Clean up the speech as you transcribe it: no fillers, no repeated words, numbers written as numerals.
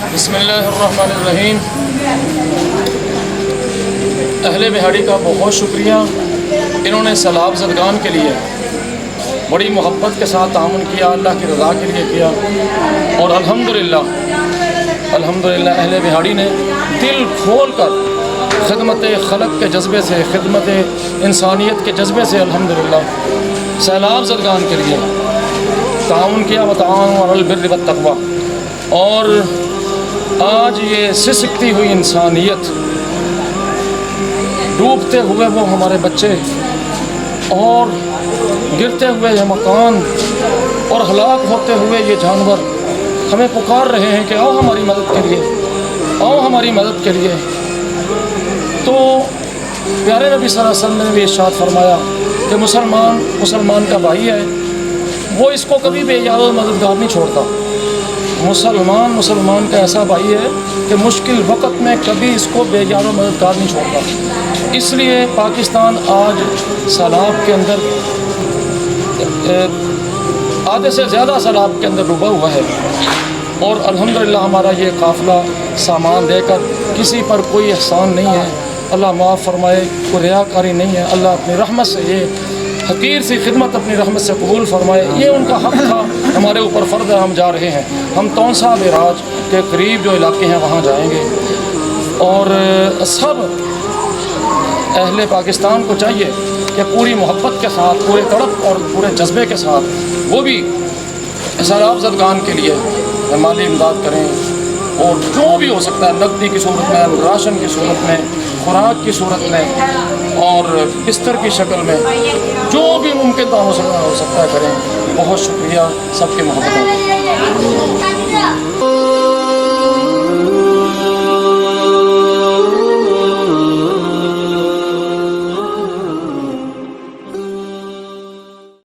بسم اللہ الرحمن الرحیم۔ اہل بہاڑی کا بہت شکریہ، انہوں نے سیلاب زدگان کے لیے بڑی محبت کے ساتھ تعاون کیا، اللہ کی رضا کے لیے کیا، اور الحمدللہ اہل بہاڑی نے دل کھول کر خدمت خلق کے جذبے سے، خدمت انسانیت کے جذبے سے الحمدللہ سیلاب زدگان کے لیے تعاون کیا، وتعاونوا علی البر والتقوی۔ اور آج یہ سسکتی ہوئی انسانیت، ڈوبتے ہوئے وہ ہمارے بچے اور گرتے ہوئے یہ مکان اور ہلاک ہوتے ہوئے یہ جانور ہمیں پکار رہے ہیں کہ آؤ ہماری مدد کے لیے، آؤ ہماری مدد کے لیے۔ تو پیارے نبی صلی اللہ علیہ وسلم نے بھی ارشاد فرمایا کہ مسلمان کا بھائی ہے، وہ اس کو کبھی بے یار و مددگار نہیں چھوڑتا۔ مسلمان کا ایسا بھائی ہے کہ مشکل وقت میں کبھی اس کو بے یار و مددگار نہیں چھوڑتا۔ اس لیے پاکستان آج سیلاب کے اندر آدھے سے زیادہ سیلاب کے اندر ڈوبا ہوا ہے، اور الحمدللہ ہمارا یہ قافلہ سامان دے کر کسی پر کوئی احسان نہیں ہے، اللہ معاف فرمائے، کوئی ریاکاری نہیں ہے، اللہ اپنی رحمت سے یہ حقیر سی خدمت اپنی رحمت سے قبول فرمائے۔ یہ ان کا حق تھا، ہمارے اوپر فرض ہے، ہم جا رہے ہیں۔ ہم تونسا بیراج کے قریب جو علاقے ہیں وہاں جائیں گے، اور سب اہل پاکستان کو چاہیے کہ پوری محبت کے ساتھ، پورے تڑپ اور پورے جذبے کے ساتھ وہ بھی سیلاب زدگان کے لیے مالی امداد کریں، اور جو بھی ہو سکتا ہے، نقدی کی صورت میں، راشن کی صورت میں، خوراک کی صورت میں، اور بستر کی شکل میں، جو بھی ممکن ہو سکتا ہے کریں۔ بہت شکریہ، سب کی محبت۔